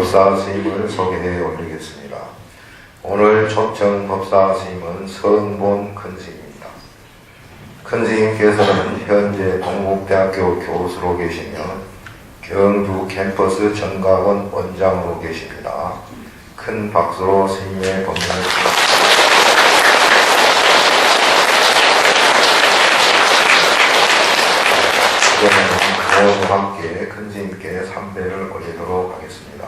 법사 스님을 소개해 올리겠습니다. 오늘 초청 법사 스님은 성본 큰스님입니다. 큰스님께서는 현재 동국대학교 교수로 계시며 경주 캠퍼스 전각원 원장으로 계십니다. 큰 박수로 스님의 법문을 이번에는 모두 함께 큰스님께 삼배를 올리도록 하겠습니다.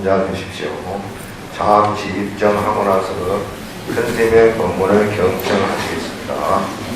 앉아주십시오. 잠시 입정하고 나서 큰스님의 법문을 경청하시겠습니다.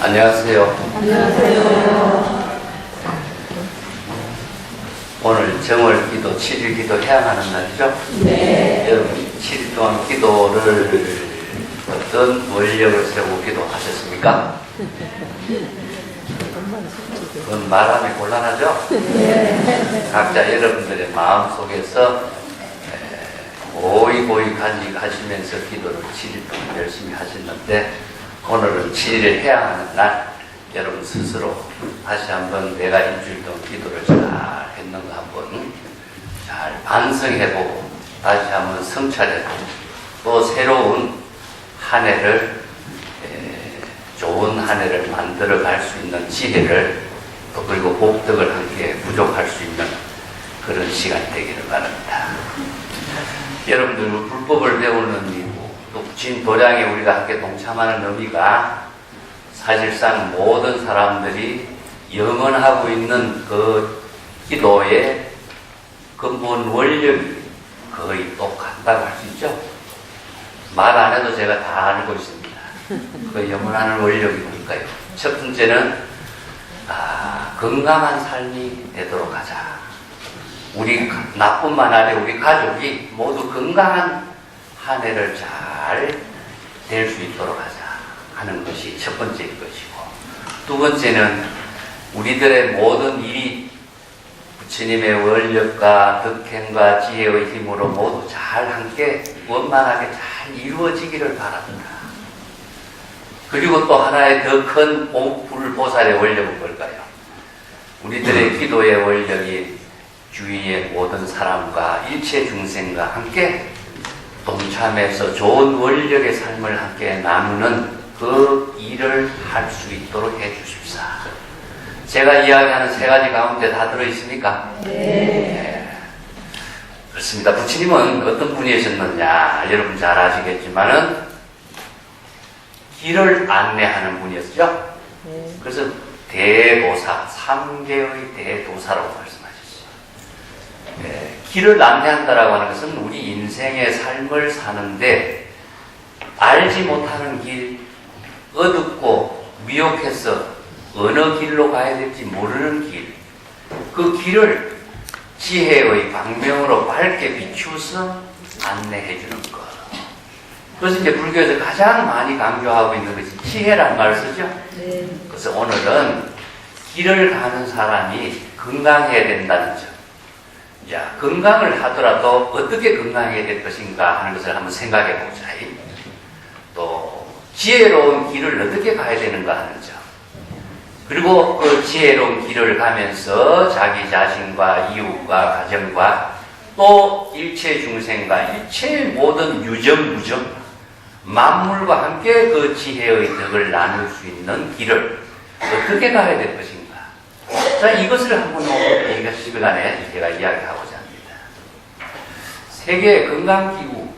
안녕하세요. 안녕하세요. 오늘 정월 기도, 7일 기도 해야 하는 날이죠? 네. 여러분, 7일 동안 기도를 어떤 원력을 세우고 기도하셨습니까? 그건 말하면 곤란하죠? 네. 각자 여러분들의 마음 속에서 고이 간직하시면서 기도를 7일 동안 열심히 하셨는데 오늘은 7일을 해야 하는 날 여러분 스스로 다시 한번 내가 일주일 동안 기도를 잘 했는가 한번 잘 반성해보고 다시 한번 성찰해보고 또 새로운 한 해를 좋은 한 해를 만들어 갈 수 있는 지혜를 또 그리고 복덕을 함께 부족할 수 있는 그런 시간이 되기를 바랍니다. 여러분들 불법을 배우는 이유 또 부친 도량에 우리가 함께 동참하는 의미가 사실상 모든 사람들이 영원하고 있는 그 기도의 근본 원력이 거의 똑같다고 할 수 있죠. 말 안 해도 제가 다 알고 있습니다. 그 영원한 원력이 뭘까요? 첫 번째는 건강한 삶이 되도록 하자. 우리 나뿐만 아니라 우리 가족이 모두 건강한 한 해를 잘 될 수 있도록 하자 하는 것이 첫 번째인 것이고, 두 번째는 우리들의 모든 일이 부처님의 원력과 덕행과 지혜의 힘으로 모두 잘 함께 원만하게 잘 이루어지기를 바랍니다. 그리고 또 하나의 더 큰 불보살의 원력은 뭘까요? 우리들의 기도의 원력이 주위의 모든 사람과 일체 중생과 함께 동참해서 좋은 원력의 삶을 함께 나누는 그 일을 할 수 있도록 해주십사. 제가 이야기하는 세 가지 가운데 다 들어있습니까? 네. 그렇습니다. 부처님은 어떤 분이셨느냐 여러분 잘 아시겠지만은 길을 안내하는 분이었죠. 그래서 대도사, 3개의 대도사라고 말씀하셨어요. 길을 안내한다라고 하는 것은 우리 인생의 삶을 사는데 알지 못하는 길, 어둡고 미혹해서 어느 길로 가야 될지 모르는 길, 그 길을 지혜의 방명으로 밝게 비추어서 안내해 주는 것. 그래서 이제 불교에서 가장 많이 강조하고 있는 것이 지혜라는 말을 쓰죠. 네. 그래서 오늘은 길을 가는 사람이 건강해야 된다는 점. 자, 건강을 하더라도 어떻게 건강해야 될 것인가 하는 것을 한번 생각해 보자. 또 지혜로운 길을 어떻게 가야 되는가 하는 점. 그리고 그 지혜로운 길을 가면서 자기 자신과 이웃과 가정과 또 일체 중생과 일체의 모든 유정무정 만물과 함께 그 지혜의 덕을 나눌 수 있는 길을 어떻게 가야 될 것인가. 자, 이것을 한번 이 시간에 제가 이야기하고자 합니다. 세계 건강기구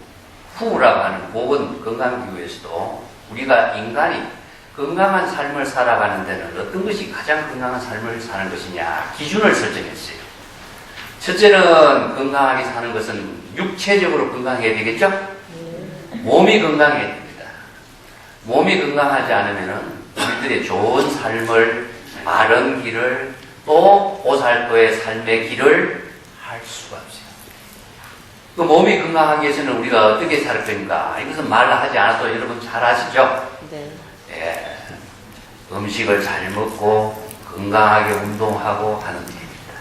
후라고 하는 보건 건강기구에서도 우리가 인간이 건강한 삶을 살아가는 데는 어떤 것이 가장 건강한 삶을 사는 것이냐 기준을 설정했어요. 첫째는 건강하게 사는 것은 육체적으로 건강해야 되겠죠? 몸이 건강해야 됩니다. 몸이 건강하지 않으면 우리들의 좋은 삶을, 바른 길을, 또 보살도의 삶의 길을 할 수가 없어요. 그 몸이 건강하기 위해서는 우리가 어떻게 살 것인가? 이것은 말하지 않아도 여러분 잘 아시죠? 네. 예, 음식을 잘 먹고 건강하게 운동하고 하는 일입니다.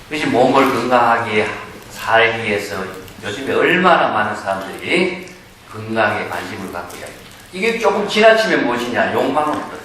그것이 몸을 건강하게 살기 위해서 요즘에 얼마나 많은 사람들이 건강에 관심을 갖고 있습니다. 이게 조금 지나치면 무엇이냐? 욕망으로 떨어져요.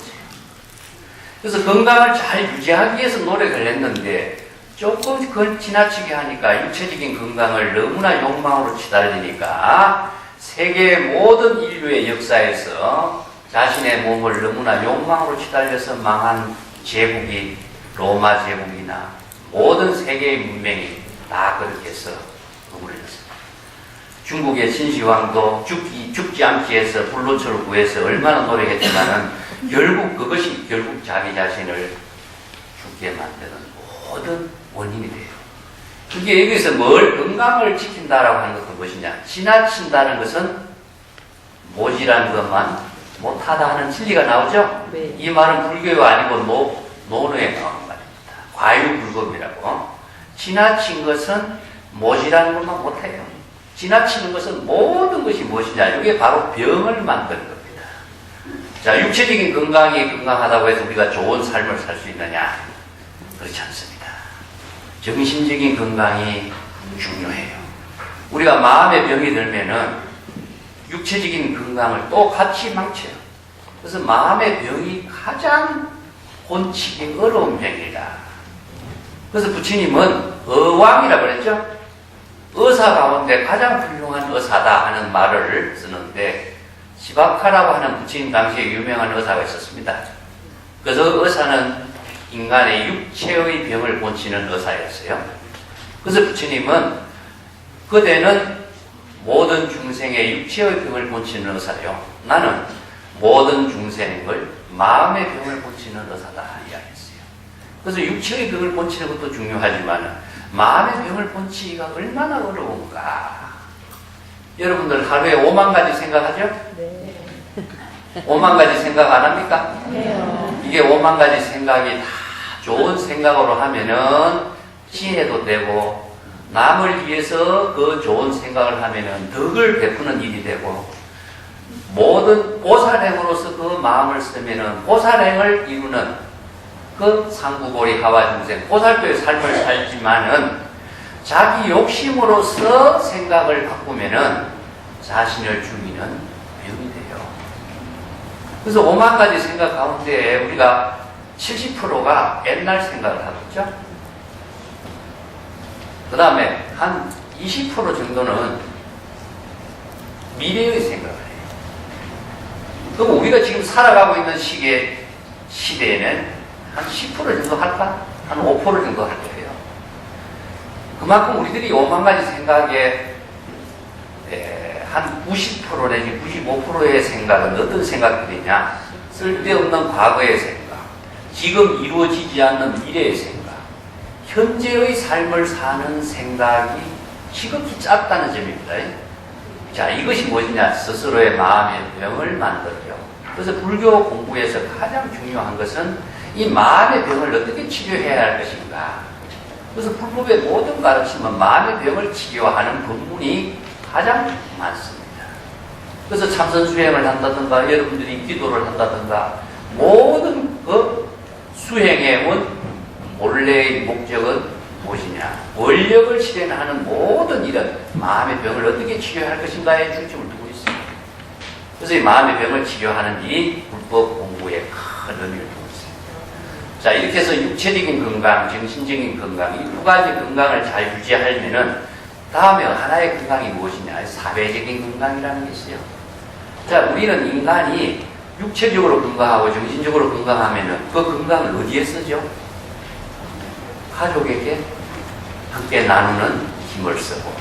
그래서 건강을 잘 유지하기 위해서 노력을 했는데 조금 그걸 지나치게 하니까 육체적인 건강을 너무나 욕망으로 치달으니까 세계 모든 인류의 역사에서 자신의 몸을 너무나 욕망으로 치달려서 망한 제국이 로마 제국이나 모든 세계의 문명이 다 그렇게 해서 버무려졌습니다. 중국의 진시황도 죽지 않기 위해서 불로초를 구해서 얼마나 노력했지만은 결국 자기 자신을 죽게 만드는 모든 원인이 돼요. 그게 여기서 뭘 건강을 지킨다라고 하는 것은 무엇이냐? 지나친다는 것은 모지라는 것만 못하다 하는 진리가 나오죠? 네. 이 말은 불교가 아니고 노노에 나오는 말입니다. 과유불급이라고. 지나친 것은 모지라는 것만 못해요. 지나치는 것은 모든 것이 무엇이냐? 이게 바로 병을 만드는 겁니다. 자, 육체적인 건강이 건강하다고 해서 우리가 좋은 삶을 살 수 있느냐? 그렇지 않습니다. 정신적인 건강이 중요해요. 우리가 마음의 병이 들면은 육체적인 건강을 또 같이 망쳐요. 그래서 마음의 병이 가장 본치기 어려운 병이다. 그래서 부처님은 어왕이라고 그랬죠? 의사 가운데 가장 훌륭한 의사다 하는 말을 쓰는데 시바카라고 하는 부처님 당시에 유명한 의사가 있었습니다. 그래서 의사는 인간의 육체의 병을 고치는 의사였어요. 그래서 부처님은 그대는 모든 중생의 육체의 병을 고치는 의사요. 나는 모든 중생을 마음의 병을 고치는 의사다 이야기했어요. 그래서 육체의 병을 고치는 것도 중요하지만 마음의 병을 고치기가 얼마나 어려운가. 여러분들 하루에 5만 가지 생각하죠? 네. 5만 가지 생각 안 합니까? 해요. 이게 5만 가지 생각이 다 좋은 생각으로 하면은 지혜도 되고 남을 위해서 그 좋은 생각을 하면은 덕을 베푸는 일이 되고 모든 보살행으로서 그 마음을 쓰면은 보살행을 이루는 그 상구고리 하와중생 보살도의 삶을 살지만은 자기 욕심으로서 생각을 바꾸면은 자신을 죽이는 병이 돼요. 그래서 5만 가지 생각 가운데 우리가 70%가 옛날 생각을 하고 있죠. 그 다음에 한 20% 정도는 미래의 생각을 해요. 그럼 우리가 지금 살아가고 있는 시대에는 한 10% 정도 할까? 한 5% 정도 할 거예요. 그만큼 우리들이 5만 가지 생각에 한 90% 내지 95%의 생각은 어떤 생각들이냐? 쓸데없는 과거의 생각, 지금 이루어지지 않는 미래의 생각, 현재의 삶을 사는 생각이 지극히 짧다는 점입니다. 자, 이것이 무엇이냐? 스스로의 마음의 병을 만들어요. 그래서 불교 공부에서 가장 중요한 것은 이 마음의 병을 어떻게 치료해야 할 것인가. 그래서 불법의 모든 가르침은 마음의 병을 치료하는 법문이 가장 많습니다. 그래서 참선 수행을 한다든가 여러분들이 기도를 한다든가 모든 그 수행의 본래의 목적은 무엇이냐? 원력을 실현하는 모든 이런 마음의 병을 어떻게 치료할 것인가에 중점을 두고 있습니다. 그래서 이 마음의 병을 치료하는 이 불법 공부에 큰 의미를 두고 있습니다. 자, 이렇게 해서 육체적인 건강, 정신적인 건강, 이 두 가지 건강을 잘 유지하려면은 다음에 하나의 건강이 무엇이냐? 사회적인 건강이라는 게 있어요. 자, 우리는 인간이 육체적으로 건강하고 정신적으로 건강하면은 그 건강을 어디에 쓰죠? 가족에게 함께 나누는 힘을 쓰고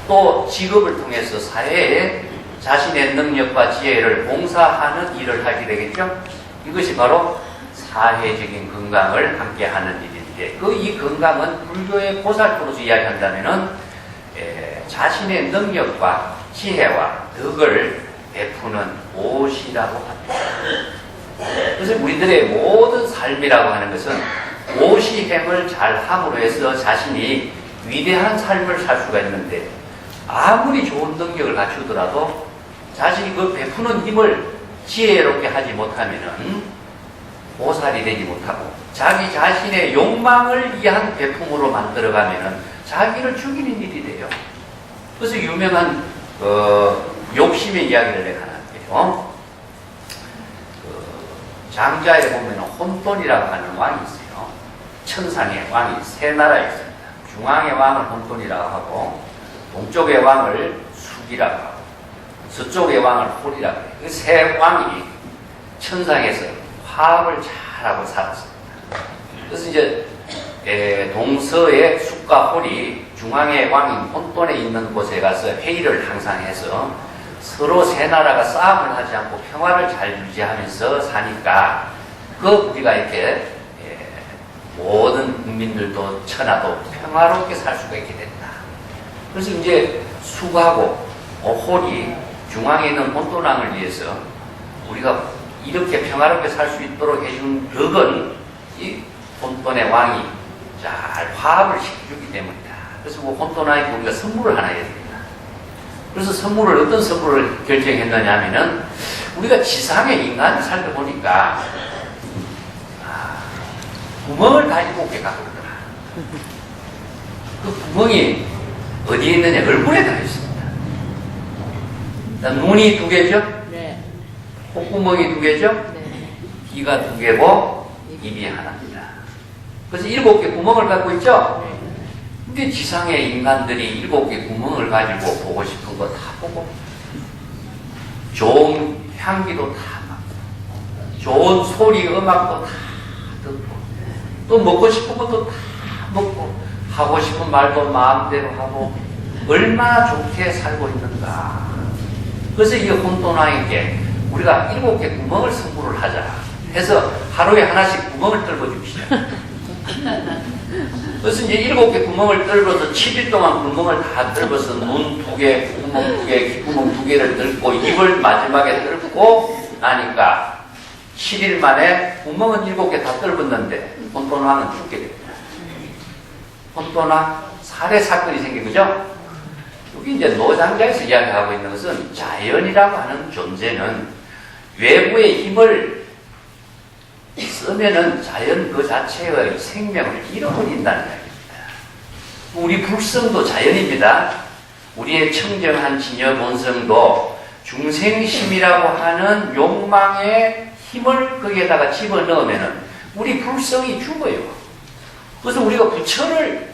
또 직업을 통해서 사회에 자신의 능력과 지혜를 봉사하는 일을 하게 되겠죠? 이것이 바로 사회적인 건강을 함께 하는 일인데 이 건강은 불교의 보살도로서 이야기한다면은 자신의 능력과 지혜와 덕을 베푸는 오시라고 합니다. 그래서 우리들의 모든 삶이라고 하는 것은 오시행을 잘 함으로 해서 자신이 위대한 삶을 살 수가 있는데 아무리 좋은 능력을 갖추더라도 자신이 그 베푸는 힘을 지혜롭게 하지 못하면은 보살이 되지 못하고 자기 자신의 욕망을 위한 베품으로 만들어가면은 자기를 죽이는 일이 돼요. 그래서 유명한 욕심의 이야기를 내가 하나 할게요. 장자에 보면 혼돈이라고 하는 왕이 있어요. 천상의 왕이 세 나라에 있습니다. 중앙의 왕을 혼돈이라고 하고 동쪽의 왕을 숙이라고 하고 서쪽의 왕을 홀이라고 해요. 그 세 왕이 천상에서 화합을 잘하고 살았습니다. 그래서 이제 동서의 숙과 홀이 중앙의 왕인 혼돈에 있는 곳에 가서 회의를 항상 해서 서로 세 나라가 싸움을 하지 않고 평화를 잘 유지하면서 사니까 우리가 이렇게 모든 국민들도 천하도 평화롭게 살 수가 있게 된다. 그래서 이제 숙하고 홀이 중앙에 있는 혼돈왕을 위해서 우리가 이렇게 평화롭게 살 수 있도록 해준 덕은 이 혼돈의 왕이 잘 화합을 시켜주기 때문이다. 그래서 혼돈왕에게 우리가 선물을 하나 해야 됩니다. 그래서 어떤 선물을 결정했느냐 하면은 우리가 지상에 인간이 살다 보니까 구멍을 가지고 오게 갖고 있더라. 그 구멍이 어디에 있느냐? 얼굴에 달려있습니다. 눈이 두 개죠? 네. 콧구멍이 두 개죠? 네. 귀가 두 개고 입이 하나입니다. 그래서 7개 구멍을 갖고 있죠? 네. 근데 지상의 인간들이 7개 구멍을 가지고 보고 싶은 거 다 보고 좋은 향기도 다 맡고 좋은 소리 음악도 다 듣고 또 먹고 싶은 것도 다 먹고 하고 싶은 말도 마음대로 하고 얼마나 좋게 살고 있는가. 그래서 이 혼돈왕에게 우리가 7개 구멍을 선물을 하자 해서 하루에 하나씩 구멍을 뚫어 줍시다. 그래서 이제 7개 구멍을 뚫어서 7일 동안 구멍을 다 뚫어서 눈 2개, 구멍 2개, 귓구멍 2개를 뚫고 입을 마지막에 뚫고 나니까 7일 만에 구멍은 7개 다 뚫었는데 혼돈왕은 죽게 됩니다. 혼돈왕 살해 사건이 생긴 거죠? 여기 이제 노장자에서 이야기하고 있는 것은 자연이라고 하는 존재는 외부의 힘을 쓰면은 자연 그 자체의 생명을 잃어버린다는 이야기입니다. 우리 불성도 자연입니다. 우리의 청정한 진여 본성도 중생심이라고 하는 욕망의 힘을 거기에다가 집어넣으면은 우리 불성이 죽어요. 그래서 우리가 부처의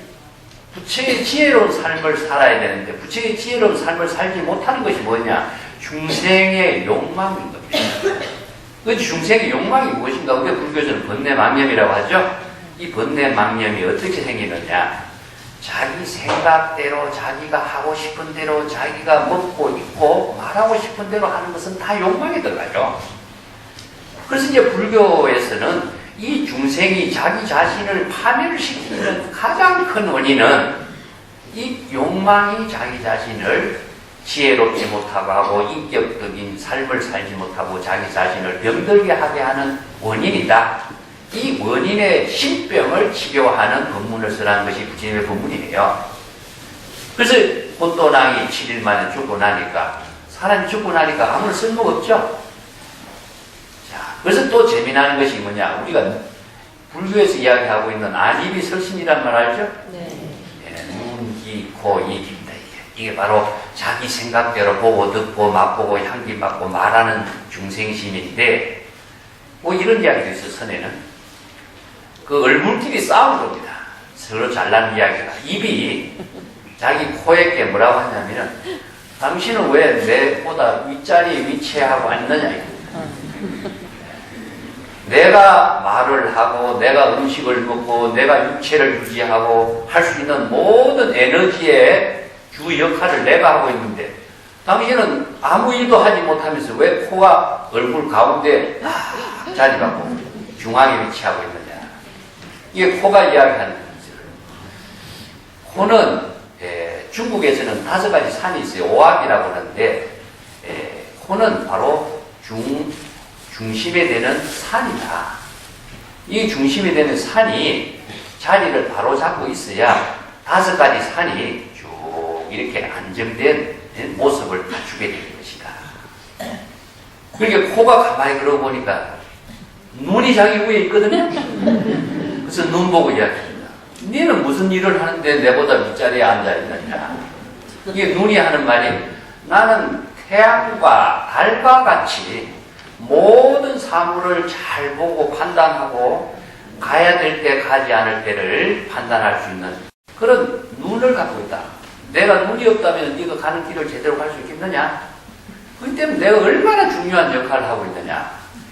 지혜로운 삶을 살아야 되는데 부처의 지혜로운 삶을 살지 못하는 것이 뭐냐? 중생의 욕망인 겁니다. 그 중생의 욕망이 무엇인가? 우리가 불교에서는 번뇌망념이라고 하죠. 이 번뇌망념이 어떻게 생기느냐? 자기 생각대로 자기가 하고 싶은 대로 자기가 먹고 입고 말하고 싶은 대로 하는 것은 다 욕망에 들어가죠. 그래서 이제 불교에서는 이 중생이 자기 자신을 파멸시키는 가장 큰 원인은 이 욕망이 자기 자신을 지혜롭지 못하고 하고 인격적인 삶을 살지 못하고 자기 자신을 병들게 하게 하는 원인이다. 이 원인의 신병을 치료하는 법문을 쓰라는 것이 부처님의 법문이에요. 그래서 혼돈왕이 7일 만에 죽고 나니까 사람이 죽고 나니까 아무런 쓸모가 없죠. 자, 그래서 또 재미나는 것이 뭐냐, 우리가 불교에서 이야기하고 있는 안입이 설신이란 말 알죠? 네. 눈, 귀, 코, 입입니다. 이게 바로 자기 생각대로 보고 듣고 맛보고 향기 맡고 말하는 중생심인데, 뭐 이런 이야기도 있어. 선에는 그 얼굴끼리 싸운 겁니다. 서로 잘난 이야기가. 입이 자기 코에게 뭐라고 하냐면은, 당신은 왜 내보다 윗자리에 위치하고 앉느냐 이거. 내가 말을 하고 내가 음식을 먹고 내가 육체를 유지하고 할 수 있는 모든 에너지의 주 역할을 내가 하고 있는데, 당신은 아무 일도 하지 못하면서 왜 코가 얼굴 가운데 자리 갖고 중앙에 위치하고 있느냐. 이게 코가 이야기하는 거죠. 코는 중국에서는 5가지 산이 있어요. 오압이라고 하는데, 코는 바로 중심에 되는 산이다. 이 중심에 되는 산이 자리를 바로 잡고 있어야 5가지 산이 쭉 이렇게 안정된 모습을 갖추게 되는 것이다. 그러니까 코가 가만히 그러고 보니까 눈이 자기 위에 있거든요. 그래서 눈 보고 이야기합니다. 너는 무슨 일을 하는데 내보다 윗자리에 앉아있느냐. 이게 눈이 하는 말이, 나는 태양과 달과 같이 모든 사물을 잘 보고 판단하고 가야 될 때 가지 않을 때를 판단할 수 있는 그런 눈을 갖고 있다. 내가 눈이 없다면 네가 가는 길을 제대로 갈 수 있겠느냐? 그렇기 때문에 내가 얼마나 중요한 역할을 하고 있느냐.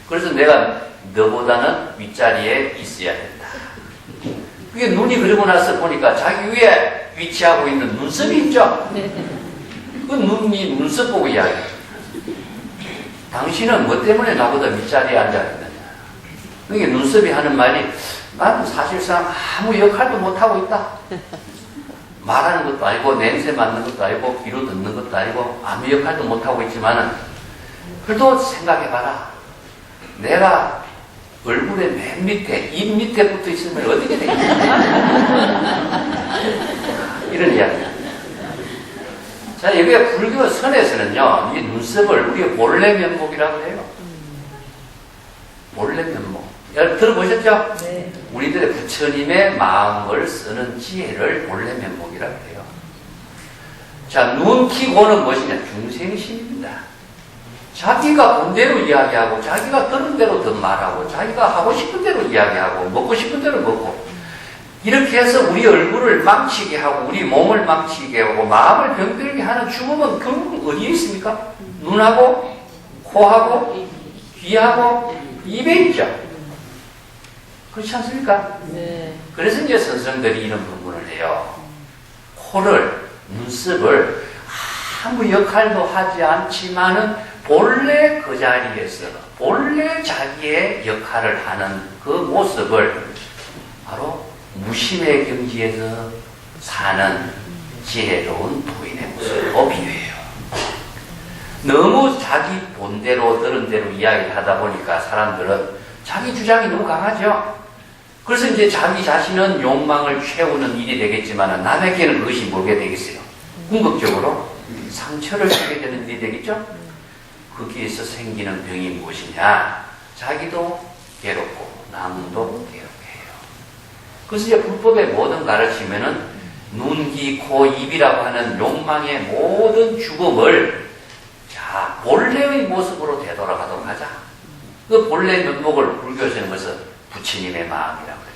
그래서 내가 너보다는 윗자리에 있어야 된다. 그게 눈이 그러고 나서 보니까 자기 위에 위치하고 있는 눈썹이 있죠? 그 눈이 눈썹 보고 이야기해요. 당신은 뭐 때문에 나보다 윗자리에 앉아있느냐. 그게 눈썹이 하는 말이, 나는 사실상 아무 역할도 못하고 있다. 말하는 것도 아니고 냄새 맡는 것도 아니고 귀로 듣는 것도 아니고 아무 역할도 못하고 있지만은, 그래도 생각해봐라. 내가 얼굴의 맨 밑에, 입 밑에 붙어 있으면 어떻게 되겠냐. 이런 이야기입니다. 자, 여기에 불교 선에서는요, 이 눈썹을 우리가 본래 면목이라고 해요. 본래 면목. 여러분 들어보셨죠? 네. 우리들의 부처님의 마음을 쓰는 지혜를 본래 면목이라고 해요. 자, 눈, 귀, 고는 무엇이냐? 중생심입니다. 자기가 본 대로 이야기하고, 자기가 들은 대로 더 말하고, 자기가 하고 싶은 대로 이야기하고, 먹고 싶은 대로 먹고, 이렇게 해서 우리 얼굴을 망치게 하고, 우리 몸을 망치게 하고, 마음을 병들게 하는 죽음은 결국 어디에 있습니까? 눈하고, 코하고, 귀하고, 입에 있죠. 그렇지 않습니까? 네. 그래서 이제 선생들이 이런 부분을 해요. 코를, 눈썹을 아무 역할도 하지 않지만은 본래 그 자리에서 본래 자기의 역할을 하는 그 모습을 바로 무심의 경지에서 사는 지혜로운 도인의 모습으로 비유해요. 너무 자기 본대로 들은 대로 이야기를 하다 보니까 사람들은 자기 주장이 너무 강하죠. 그래서 이제 자기 자신은 욕망을 채우는 일이 되겠지만 남에게는 그것이 뭐게 되겠어요? 궁극적으로 상처를 주게 되는 일이 되겠죠? 거기에서 생기는 병이 무엇이냐? 자기도 괴롭고 남도 괴롭게 해요. 그래서 이제 불법의 모든 가르침에는 눈, 귀, 코, 입이라고 하는 욕망의 모든 죽음을 자, 본래의 모습으로 되돌아가도록 하자. 그 본래 면목을 불교에서는 그래서 부처님의 마음이라고 합니다.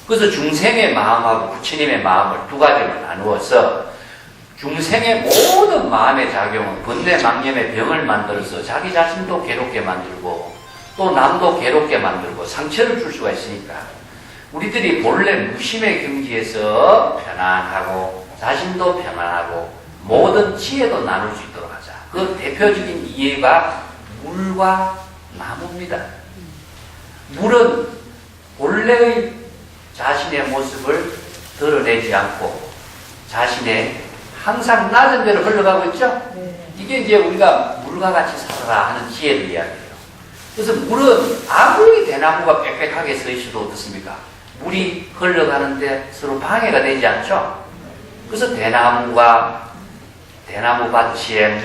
그래서 중생의 마음하고 부처님의 마음을 2가지로 나누어서 중생의 모든 마음의 작용은 번뇌 망념의 병을 만들어서 자기 자신도 괴롭게 만들고 또 남도 괴롭게 만들고 상처를 줄 수가 있으니까 우리들이 본래 무심의 경지에서 편안하고 자신도 편안하고 모든 지혜도 나눌 수 있도록 하자. 그 대표적인 이해가 물과 나무입니다. 물은 본래의 자신의 모습을 드러내지 않고 자신의 항상 낮은 대로 흘러가고 있죠? 이게 이제 우리가 물과 같이 살아라 하는 지혜를 이야기해요. 그래서 물은 아무리 대나무가 빽빽하게 서 있어도 어떻습니까? 물이 흘러가는데 서로 방해가 되지 않죠? 그래서 대나무 밭에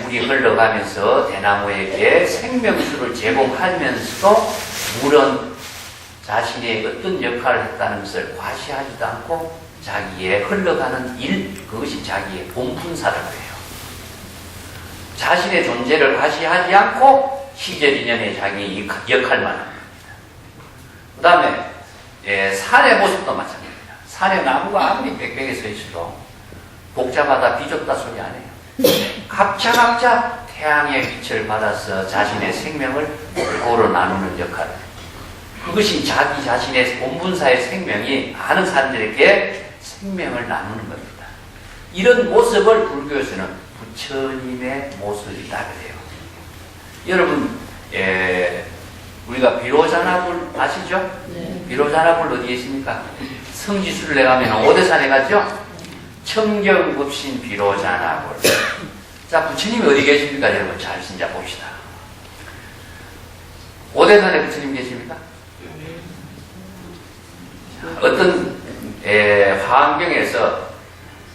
물이 흘러가면서 대나무에게 생명수를 제공하면서도 물은 자신의 어떤 역할을 했다는 것을 과시하지도 않고 자기의 흘러가는 일, 그것이 자기의 본분사라고 해요. 자신의 존재를 과시하지 않고 시제인연의 자기 역할만 합니다. 그 다음에 산의 모습도 마찬가지입니다. 산의 나무가 아무리 빽빽히 서 있어도 복잡하다 비좁다 소리 안 해요. 각자 태양의 빛을 받아서 자신의 생명을 골고루 나누는 역할. 그것이 자기 자신의 본분사의 생명이 많은 사람들에게 생명을 나누는 겁니다. 이런 모습을 불교에서는 부처님의 모습이다 그래요. 여러분, 우리가 비로자나불 아시죠? 네. 비로자나불 어디에 있습니까? 성지순례 가면 오대산에 가죠? 청정급신 비로자나불. 자, 부처님이 어디 계십니까? 여러분, 잘 진짜 봅시다. 오대산에 부처님 계십니까? 어떤 환경에서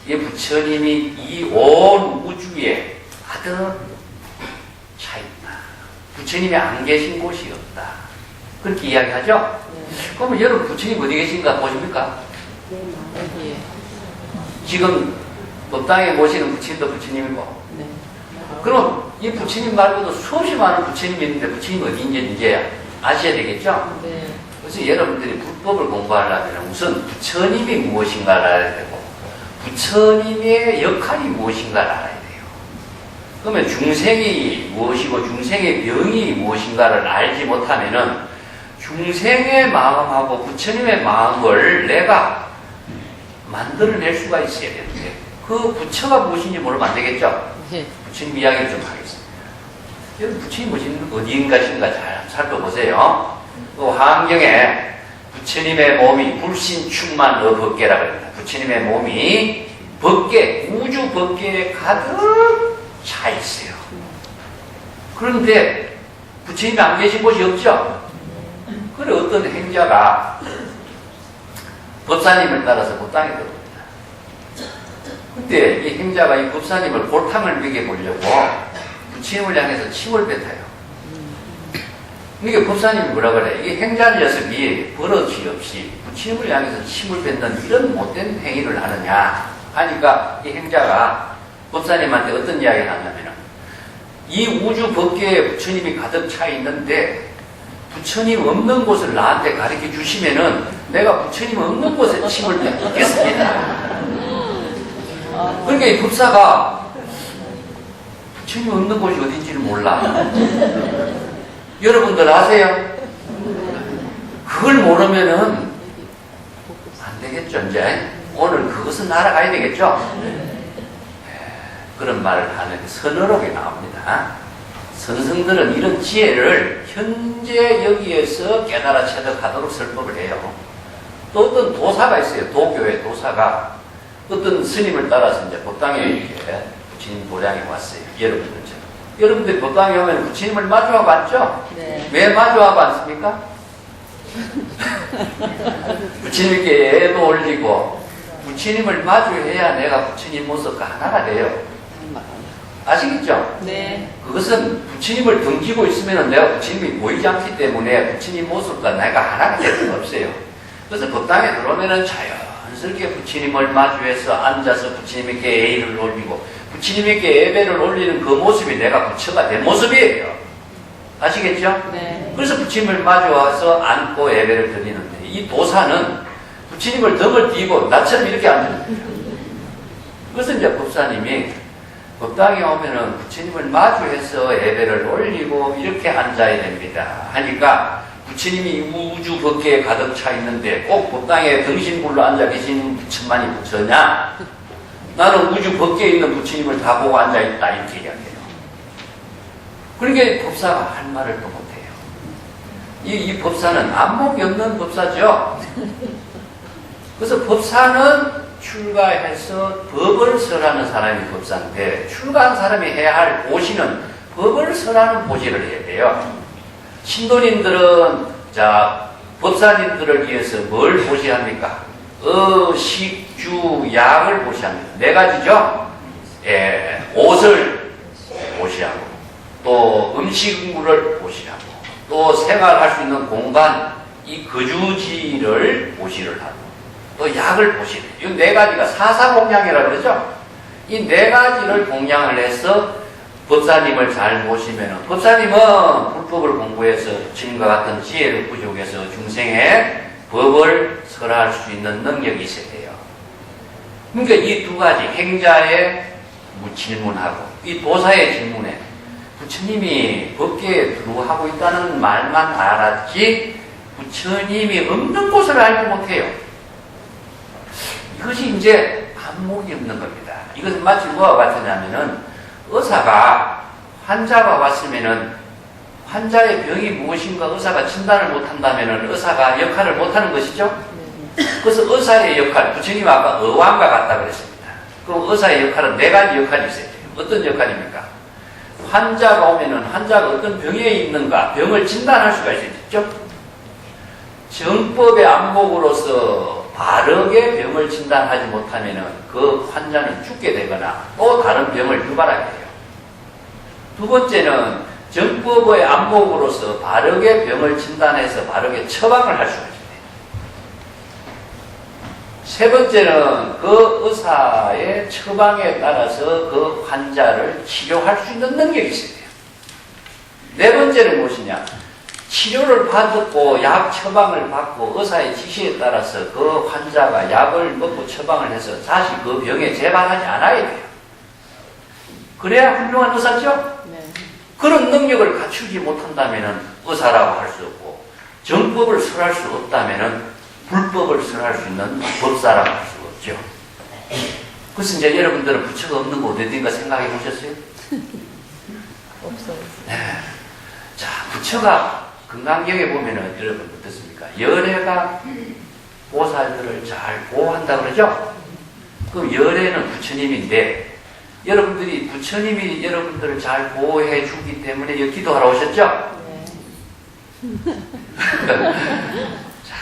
이 부처님이 이 온 우주에 가득 차 있다. 부처님이 안 계신 곳이 없다. 그렇게 이야기하죠? 그러면 여러분 부처님 어디 계신가 보십니까? 지금 법당에 모시는 부처님도 부처님이고, 그럼 이 부처님 말고도 수없이 많은 부처님이 있는데 부처님 어디인지 이제 아셔야 되겠죠? 그래서 여러분들이 불법을 공부하려면 우선 부처님이 무엇인가를 알아야 되고 부처님의 역할이 무엇인가를 알아야 돼요. 그러면 중생이 무엇이고 중생의 병이 무엇인가를 알지 못하면은 중생의 마음하고 부처님의 마음을 내가 만들어낼 수가 있어야 되는데 그 부처가 무엇인지 모르면 안 되겠죠? 부처님 이야기를 좀 하겠습니다. 여러분 부처님 어디인가신가 잘 살펴보세요. 그 환경에 부처님의 몸이 불신충만 법계라고 합니다. 부처님의 몸이 법계, 우주 법계에 가득 차 있어요. 그런데 부처님이 안 계신 곳이 없죠? 그래 어떤 행자가 법사님을 따라서 법당에 들어옵니다. 근데 이 행자가 이 법사님을 골탕을 먹여보려고 부처님을 향해서 침을 뱉어요. 이게 법사님이 뭐라 그래? 이 행자 녀석이 버릇이 없이 부처님을 향해서 침을 뱉는 이런 못된 행위를 하느냐 하니까 이 행자가 법사님한테 어떤 이야기를 하냐면 이 우주 법계에 부처님이 가득 차 있는데 부처님 없는 곳을 나한테 가르쳐 주시면은 내가 부처님 없는 곳에 침을 뱉겠습니다. 그러니까 이 법사가 부처님 없는 곳이 어딘지를 몰라. 여러분들 아세요? 그걸 모르면은 안 되겠죠, 이제. 오늘 그것은 알아가야 되겠죠? 그런 말을 하는 선어록에 나옵니다. 선생들은 이런 지혜를 현재 여기에서 깨달아 체득하도록 설법을 해요. 또 어떤 도사가 있어요. 도교의 도사가 어떤 스님을 따라서 이제 법당에 이렇게 부처님 도량에 왔어요. 여러분들처럼. 여러분들이 법당에 오면 부처님을 마주하고 앉죠? 네. 왜 마주하고 앉습니까? 부처님께 예도 올리고 부처님을 마주해야 내가 부처님 모습과 하나가 돼요. 아시겠죠? 네. 그것은 부처님을 등지고 있으면 내가 부처님이 보이지 않기 때문에 부처님 모습과 내가 하나가 될 수가 없어요. 그래서 법당에 들어오면은 자연스럽게 부처님을 마주해서 앉아서 부처님께 예의를 올리고 부처님께 예배를 올리는 그 모습이 내가 부처가 된 모습이에요. 아시겠죠? 네. 그래서 부처님을 마주와서 앉고 예배를 드리는데 이 도사는 부처님을 덕을 띄고 나처럼 이렇게 앉는 거예요. 그래서 이제 법사님이 법당에 오면은 부처님을 마주해서 예배를 올리고 이렇게 앉아야 됩니다. 하니까 부처님이 우주 법계에 가득 차 있는데 꼭 법당에 등신불로 앉아 계신 부처만이 부처냐? 나는 우주 법계에 있는 부처님을 다 보고 앉아있다 이렇게 이야기해요. 그러니까 법사가 할 말을 또 못해요. 이 법사는 안목이 없는 법사죠. 그래서 법사는 출가해서 법을 설하는 사람이 법사인데, 출가한 사람이 해야 할 보시는 법을 설하는 보시를 해야 돼요. 신도님들은 자 법사님들을 위해서 뭘 보시합니까? 식, 주, 약을 보시합니다. 네 가지죠. 옷을 보시하고, 또 음식물을 보시하고, 또 생활할 수 있는 공간, 이 거주지를 보시를 하고, 또 약을 보시래. 이 네 가지가 사사공양이라고 그러죠. 이 네 가지를 공양을 해서 법사님을 잘 보시면은, 법사님은 불법을 공부해서 지금과 같은 지혜를 부족해서 중생의 법을 설할 수 있는 능력이 있어야 돼요. 그러니까 이 두 가지, 행자의 질문하고 이 도사의 질문에 부처님이 법계에 들어하고 있다는 말만 알았지 부처님이 없는 곳을 알지 못해요. 이것이 이제 안목이 없는 겁니다. 이것은 마치 뭐와 같으냐면은, 의사가 환자가 왔으면은 환자의 병이 무엇인가 의사가 진단을 못한다면은 의사가 역할을 못하는 것이죠. 그래서 의사의 역할, 부처님 아까 의왕과 같다 그랬습니다. 그럼 의사의 역할은 네 가지 역할이 있어야 돼요. 어떤 역할입니까? 환자가 오면은 환자가 어떤 병에 있는가, 병을 진단할 수가 있죠. 정법의 안목으로서 바르게 병을 진단하지 못하면은 그 환자는 죽게 되거나 또 다른 병을 유발하게 돼요. 두 번째는 정법의 안목으로서 바르게 병을 진단해서 바르게 처방을 할 수가 있어요. 세 번째는 그 의사의 처방에 따라서 그 환자를 치료할 수 있는 능력이 있어야 돼요. 네 번째는 무엇이냐? 치료를 받고 약 처방을 받고 의사의 지시에 따라서 그 환자가 약을 먹고 처방을 해서 다시 그 병에 재발하지 않아야 돼요. 그래야 훌륭한 의사죠? 네. 그런 능력을 갖추지 못한다면 의사라고 할 수 없고, 정법을 설할 수 없다면 불법을 설할 수 있는 법사라고 할 수가 없죠. 그래서 이제 여러분들은 부처가 없는 거 어디든가 생각해 보셨어요? 없어요. 네. 자, 부처가 금강경에 보면은 여러분 어떻습니까? 열애가 보살들을 잘 보호한다 그러죠? 그럼 열애는 부처님인데, 여러분들이 부처님이 여러분들을 잘 보호해 주기 때문에 여기 기도하러 오셨죠? 네. 자,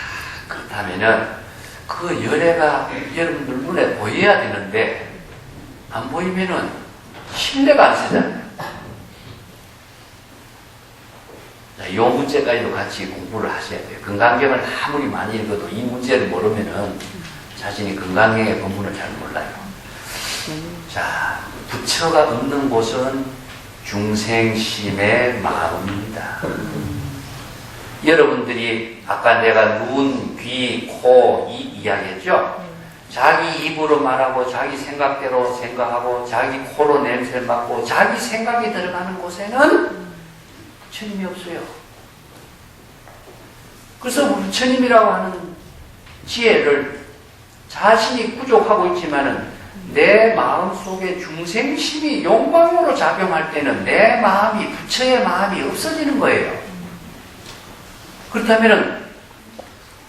그렇다면은 그 열애가 여러분들 눈에 보여야 되는데, 안 보이면은 신뢰가 안 쓰잖아요. 자, 이 문제까지도 같이 공부를 하셔야 돼요. 금강경을 아무리 많이 읽어도 이 문제를 모르면은 자신이 금강경의 본문을 잘 몰라요. 자, 부처가 없는 곳은 중생심의 마음입니다. 여러분들이 아까 내가 눈, 귀, 코, 입 이야기했죠? 자기 입으로 말하고 자기 생각대로 생각하고 자기 코로 냄새를 맡고 자기 생각이 들어가는 곳에는 부처님이 없어요. 그래서 부처님이라고 하는 지혜를 자신이 부족하고 있지만은 내 마음 속에 중생심이 욕망으로 작용할 때는 내 마음이, 부처의 마음이 없어지는 거예요. 그렇다면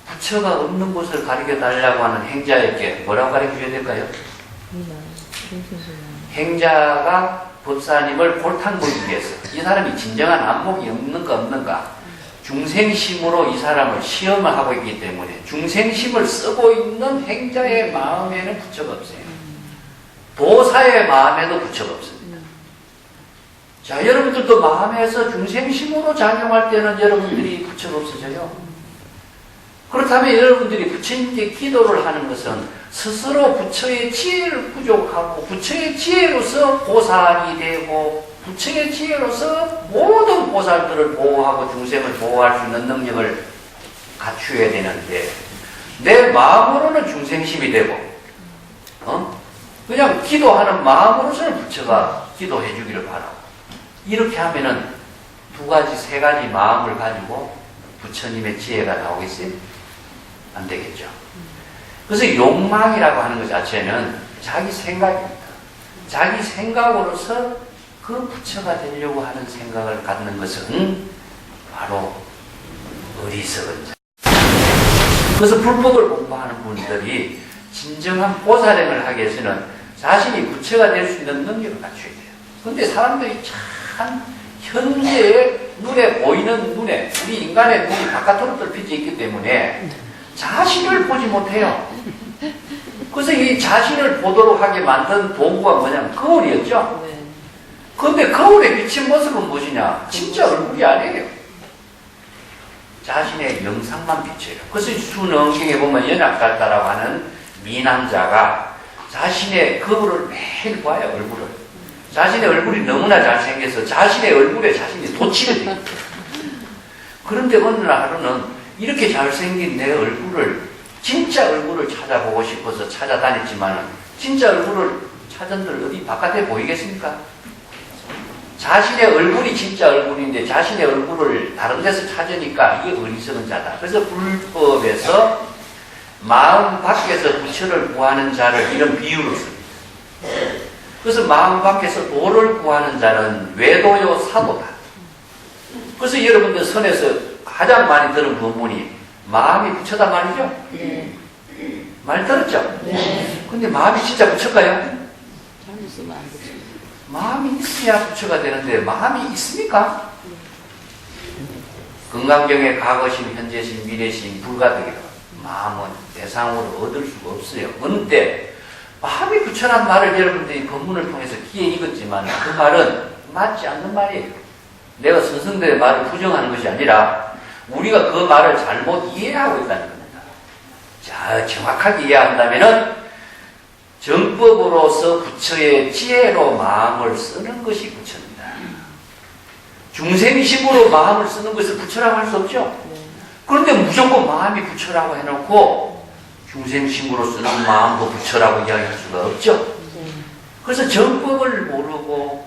부처가 없는 곳을 가르쳐 달라고 하는 행자에게 뭐라고 가르쳐 줘야 될까요? 행자가 법사님을 골탕 먹이기 위해서 이 사람이 진정한 안목이 없는가 중생심으로 이 사람을 시험을 하고 있기 때문에 중생심을 쓰고 있는 행자의 마음에는 부처가 없어요. 도사의 마음에도 부처가 없습니다. 자, 여러분들도 마음에서 중생심으로 작용할 때는 여러분들이 부처가 없어져요. 그렇다면 여러분들이 부처님께 기도를 하는 것은 스스로 부처의 지혜를 부족하고 부처의 지혜로서 보살이 되고 부처의 지혜로서 모든 보살들을 보호하고 중생을 보호할 수 있는 능력을 갖추어야 되는데, 내 마음으로는 중생심이 되고 그냥 기도하는 마음으로서는 부처가 기도해 주기를 바라고, 이렇게 하면은 두 가지, 세 가지 마음을 가지고 부처님의 지혜가 나오겠어요? 안 되겠죠. 그래서 욕망이라고 하는 것 자체는 자기 생각입니다. 자기 생각으로서 그 부처가 되려고 하는 생각을 갖는 것은 바로 어리석은 자. 그래서 불법을 공부하는 분들이 진정한 보살행을 하기 위해서는 자신이 부처가 될 수 있는 능력을 갖춰야 돼요. 그런데 사람들이 참 현재의 눈에 보이는 눈에 우리 인간의 눈이 바깥으로 뚫혀져 있기 때문에 자신을 보지 못해요. 그래서 이 자신을 보도록 하게 만든 도구가 뭐냐면 거울이었죠. 그런데 거울에 비친 모습은 무엇이냐? 진짜 얼굴이 아니에요. 자신의 영상만 비춰요. 그래서 수능경에 보면 연약달다라고 하는 미남자가 자신의 거울을 매일 봐요. 얼굴을. 자신의 얼굴이 너무나 잘생겨서 자신의 얼굴에 자신이 도취가 돼요. 그런데 어느 날 하루는 이렇게 잘생긴 내 얼굴을, 진짜 얼굴을 찾아보고 싶어서 찾아다녔지만 진짜 얼굴을 찾은들 어디 바깥에 보이겠습니까? 자신의 얼굴이 진짜 얼굴인데 자신의 얼굴을 다른 데서 찾으니까 이게 어리석은 자다. 그래서 불법에서 마음 밖에서 부처를 구하는 자를 이런 비유로 씁니다. 그래서 마음 밖에서 도를 구하는 자는 외도요 사도다. 그래서 여러분들 선에서 가장 많이 들은 본문이 마음이 부처다 말이죠? 네. 말 들었죠? 네. 근데 마음이 진짜 부처가요? 잘못 쓰면 안 되죠. 마음이 있어야 부처가 되는데 마음이 있습니까? 건강경의 과거심, 현재심, 미래심, 불가득이라 마음은 대상으로 얻을 수가 없어요. 그런데 마음이 부처란 말을 여러분들이 본문을 통해서 귀에 익었지만 그 말은 맞지 않는 말이에요. 내가 스승들의 말을 부정하는 것이 아니라 우리가 그 말을 잘못 이해하고 있다는 겁니다. 자, 정확하게 이해한다면은 정법으로서 부처의 지혜로 마음을 쓰는 것이 부처입니다. 중생심으로 마음을 쓰는 것을 부처라고 할 수 없죠. 그런데 무조건 마음이 부처라고 해놓고 중생심으로 쓰는 마음도 부처라고 이야기할 수가 없죠. 그래서 정법을 모르고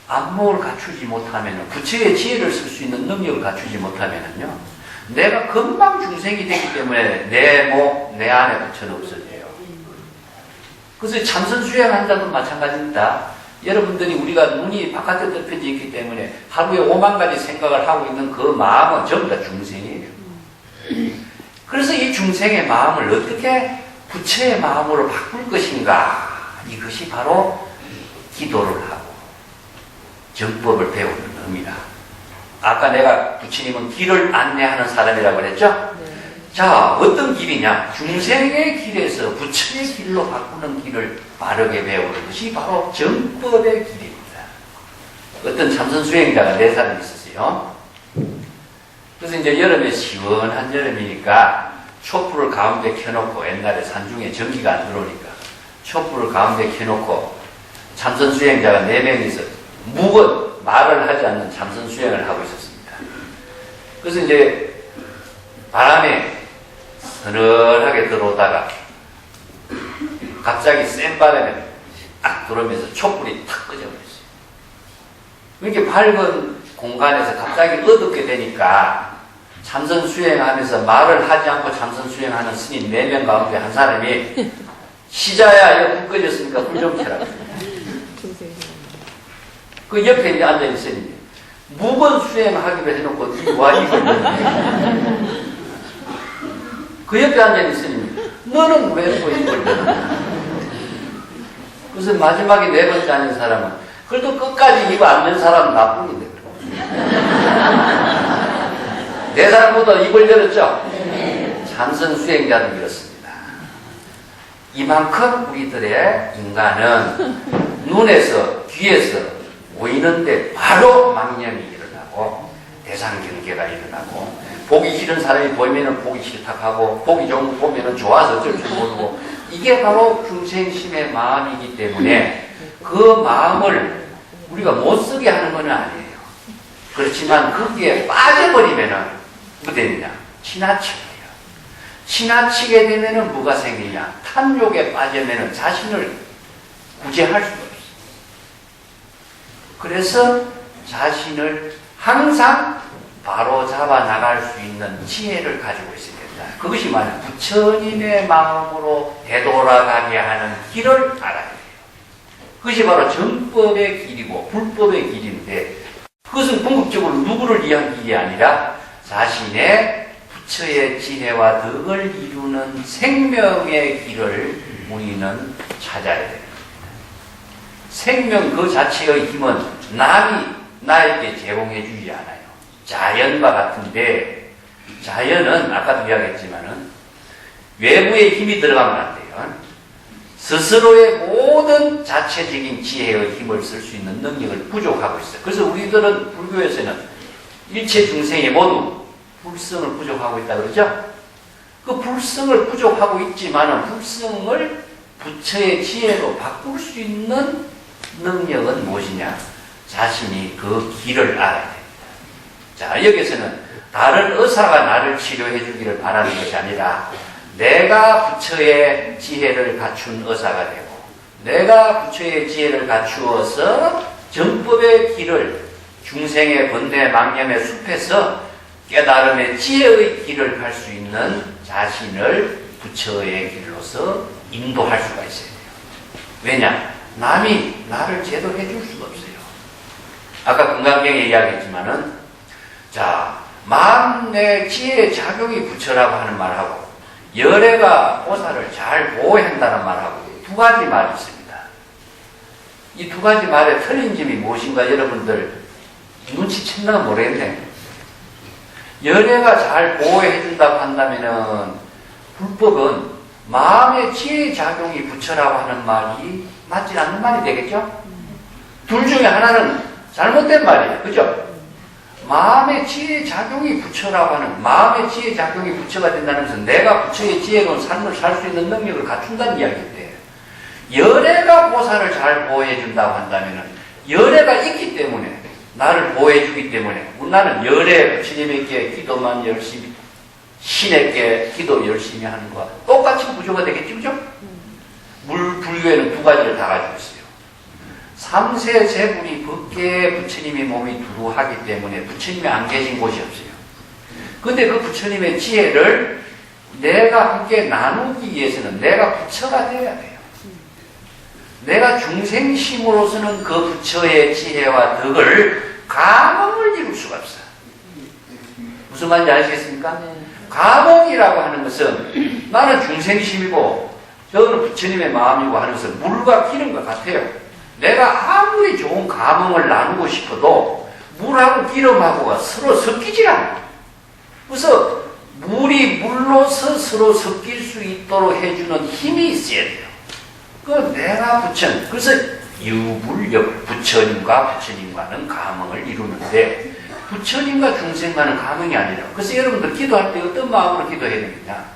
안목을 갖추지 못하면, 부처의 지혜를 쓸 수 있는 능력을 갖추지 못하면요, 내가 금방 중생이 되기 때문에 내 목, 내 안에 부처는 없어져요. 그래서 참선 수행한다도 마찬가지입니다. 여러분들이 우리가 눈이 바깥에 덮여져 있기 때문에 하루에 5만 가지 생각을 하고 있는 그 마음은 전부 다 중생이에요. 그래서 이 중생의 마음을 어떻게 부처의 마음으로 바꿀 것인가, 이것이 바로 기도를 하고 정법을 배우는 의미다. 아까 내가 부처님은 길을 안내하는 사람이라고 그랬죠? 네. 자, 어떤 길이냐? 중생의 길에서 부처의 길로 바꾸는 길을 바르게 배우는 것이 바로 정법의 길입니다. 어떤 참선 수행자가 4사람이 있었어요. 그래서 이제 여름에 시원한 여름이니까 촛불을 가운데 켜놓고, 옛날에 산중에 전기가 안 들어오니까 촛불을 가운데 켜놓고 참선 수행자가 4명이서 묵은 말을 하지 않는 참선 수행을 하고 있었습니다. 그래서 이제 바람에 서늘하게 들어오다가 갑자기 센 바람에 딱 들어오면서 촛불이 탁 꺼져버렸어요. 이렇게 밝은 공간에서 갑자기 어둡게 되니까 참선 수행하면서 말을 하지 않고 참선 수행하는 스님 4명 가운데 한 사람이 시자야, 이거 불 꺼졌으니까 불 좀 켜라. 그 옆에 이제 앉아있는 스님이 무건 수행하기로 해놓고 와 이걸 그 옆에 앉아있는 스님이 너는 왜 또 이걸 그래서 마지막에 4번째 앉은 사람은 그래도 끝까지 이거 앉는 사람은 나뿐인데 네 사람보다 입을 열었죠? 참선 수행자는 이렇습니다. 이만큼 우리들의 인간은 눈에서 귀에서 보이는데 바로 망념이 일어나고 대상경계가 일어나고 보기 싫은 사람이 보이면 보기 싫다 하고 보기 좋은 거 보면 좋아서 어쩔 줄 모르고 이게 바로 중생심의 마음이기 때문에 그 마음을 우리가 못 쓰게 하는 건 아니에요. 그렇지만 거기에 빠져버리면은 뭐 되느냐? 지나치게요. 지나치게 되면은 뭐가 생기냐? 탐욕에 빠지면은 자신을 구제할 수가 없어요. 그래서 자신을 항상 바로 잡아 나갈 수 있는 지혜를 가지고 있어야 된다. 그것이 만약 부처님의 마음으로 되돌아가게 하는 길을 알아야 돼요. 그것이 바로 정법의 길이고 불법의 길인데 그것은 궁극적으로 누구를 위한 길이 아니라 자신의 부처의 지혜와 덕을 이루는 생명의 길을 우리는 찾아야 됩니다. 생명 그 자체의 힘은 남이 나에게 제공해 주지 않아요. 자연과 같은데, 자연은 아까도 이야기했지만은 외부의 힘이 들어가면 안 돼요. 스스로의 모든 자체적인 지혜의 힘을 쓸 수 있는 능력을 부족하고 있어요. 그래서 우리들은 불교에서는 일체 중생이 모두 불성을 부족하고 있다 그러죠? 그 불성을 부족하고 있지만은 불성을 부처의 지혜로 바꿀 수 있는 능력은 무엇이냐? 자신이 그 길을 알아야 됩니다. 자, 여기서는 다른 의사가 나를 치료해 주기를 바라는 것이 아니라 내가 부처의 지혜를 갖춘 의사가 되고 내가 부처의 지혜를 갖추어서 정법의 길을 중생의 번뇌 망념의 숲에서 깨달음의 지혜의 길을 갈 수 있는 자신을 부처의 길로서 인도할 수가 있어야 돼요. 왜냐? 남이 나를 제대로 해줄 수가 없어요. 아까 금강경에 이야기했지만은, 자, 만내 지혜의 작용이 부처라고 하는 말하고, 열애가 보살을 잘 보호한다는 말하고, 두 가지 말이 있습니다. 이 두 가지 말의 틀린 점이 무엇인가 여러분들 눈치챘나 모르겠네. 열애가 잘 보호해준다고 한다면은, 불법은 마음의 지혜의 작용이 부처라고 하는 말이 맞지 않는 말이 되겠죠? 둘 중에 하나는 잘못된 말이에요. 그죠? 마음의 지혜의 작용이 부처라고 하는, 마음의 지혜의 작용이 부처가 된다는 것은 내가 부처의 지혜로운 삶을 살 수 있는 능력을 갖춘다는 이야기인데, 열애가 보살을 잘 보호해준다고 한다면 열애가 있기 때문에, 나를 보호해주기 때문에, 나는 열애 부처님에게 기도만 열심히, 신에게 기도 열심히 하는 거와 똑같이 부조가 되겠죠, 그죠? 불교에는 두 가지를 다 가지고 있어요. 삼세 제불이 법계에 부처님의 몸이 두루하기 때문에 부처님이 안 계신 곳이 없어요. 근데 그 부처님의 지혜를 내가 함께 나누기 위해서는 내가 부처가 되어야 돼요. 내가 중생심으로서는 그 부처의 지혜와 덕을 감흥을 이룰 수가 없어요. 무슨 말인지 아시겠습니까? 감흥이라고 하는 것은 나는 중생심이고 저는 부처님의 마음이고 하는 것은 물과 기름과 같아요. 내가 아무리 좋은 감흥을 나누고 싶어도 물하고 기름하고가 서로 섞이질 않아요. 그래서 물이 물로서 서로 섞일 수 있도록 해주는 힘이 있어야 돼요. 그 내가 부처님, 그래서 유불역 부처님과 부처님과는 감흥을 이루는데 부처님과 중생과는 감흥이 아니라, 그래서 여러분들 기도할 때 어떤 마음으로 기도해야 되느냐?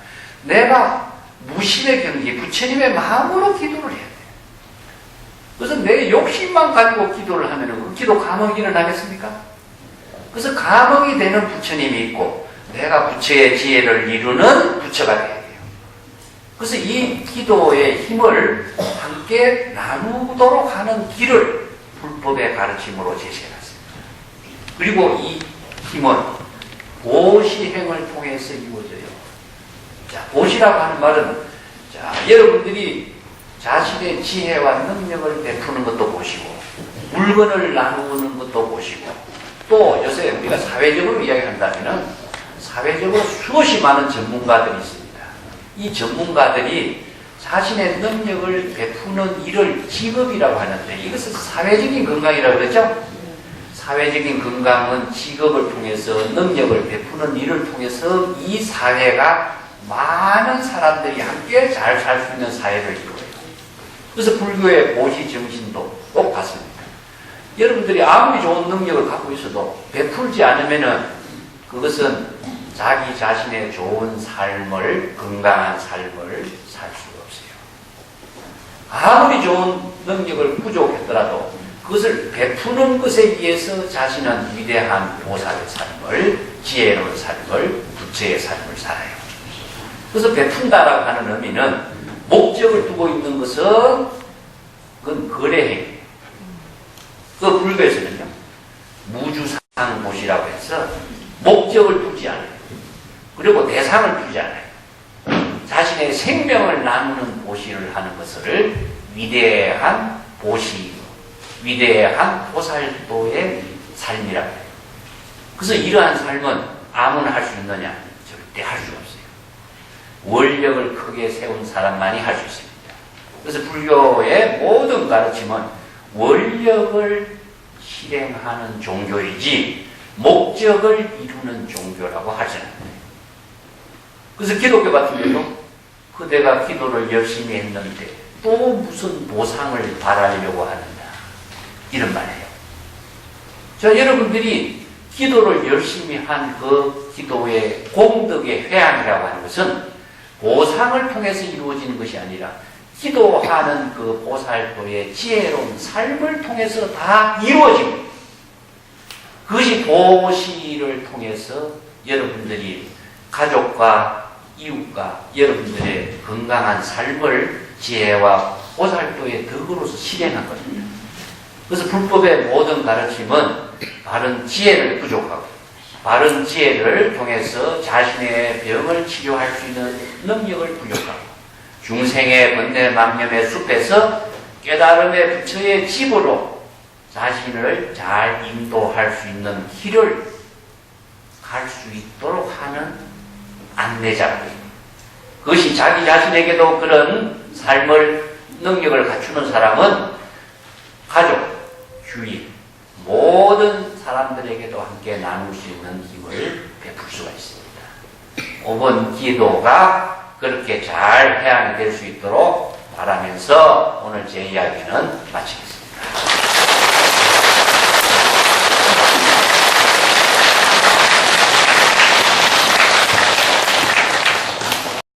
내가 무심의 경지, 부처님의 마음으로 기도를 해야 돼요. 그래서 내 욕심만 가지고 기도를 하면 그 기도 감흥이 일어나겠습니까? 그래서 감흥이 되는 부처님이 있고 내가 부처의 지혜를 이루는 부처가 돼야 돼요. 그래서 이 기도의 힘을 함께 나누도록 하는 길을 불법의 가르침으로 제시해놨습니다. 그리고 이 힘은 보시행을 통해서 이루어져요. 자, 보시라고 하는 말은, 자, 여러분들이 자신의 지혜와 능력을 베푸는 것도 보시고, 물건을 나누는 것도 보시고, 또 요새 우리가 사회적으로 이야기한다면은, 사회적으로 수없이 많은 전문가들이 있습니다. 이 전문가들이 자신의 능력을 베푸는 일을 직업이라고 하는데, 이것은 사회적인 건강이라고 그러죠? 사회적인 건강은 직업을 통해서 능력을 베푸는 일을 통해서 이 사회가 많은 사람들이 함께 잘 살 수 있는 사회를 이루어요. 그래서 불교의 보시 정신도 똑같습니다. 여러분들이 아무리 좋은 능력을 갖고 있어도 베풀지 않으면은 그것은 자기 자신의 좋은 삶을, 건강한 삶을 살 수가 없어요. 아무리 좋은 능력을 부족했더라도 그것을 베푸는 것에 의해서 자신은 위대한 보살의 삶을, 지혜로운 삶을, 부처의 삶을 살아요. 그래서 베푼다라고 하는 의미는 목적을 두고 있는 것은 그건 거래행위예요. 그 불교에서는요, 무주상보시라고 해서 목적을 두지 않아요. 그리고 대상을 두지 않아요. 자신의 생명을 나누는 보시를 하는 것을 위대한 보시, 위대한 보살도의 삶이라고 해요. 그래서 이러한 삶은 아무나 할 수 있느냐? 절대 할 수 없어요. 원력을 크게 세운 사람만이 할 수 있습니다. 그래서 불교의 모든 가르침은 원력을 실행하는 종교이지 목적을 이루는 종교라고 하지 않아요. 그래서 기독교 같은 경우도 그대가 기도를 열심히 했는데 또 무슨 보상을 바라려고 하느냐 이런 말이에요. 자, 여러분들이 기도를 열심히 한 그 기도의 공덕의 회양이라고 하는 것은 보상을 통해서 이루어지는 것이 아니라 기도하는 그 보살도의 지혜로운 삶을 통해서 다 이루어집니다. 그것이 보시를 통해서 여러분들이 가족과 이웃과 여러분들의 건강한 삶을 지혜와 보살도의 덕으로서 실행한 겁니다. 그래서 불법의 모든 가르침은 바른 지혜를 부족하고 바른 지혜를 통해서 자신의 병을 치료할 수 있는 능력을 부족하고 중생의 번뇌망념의 숲에서 깨달음의 부처의 집으로 자신을 잘 인도할 수 있는 길을 갈 수 있도록 하는 안내자입니다. 그것이 자기 자신에게도 그런 삶을 능력을 갖추는 사람은 가족, 주위, 모든 사람들에게도 함께 나눌 수 있는 힘을 베풀 수가 있습니다. 5번 기도가 그렇게 잘 해양이 될 수 있도록 바라면서 오늘 제 이야기는 마치겠습니다.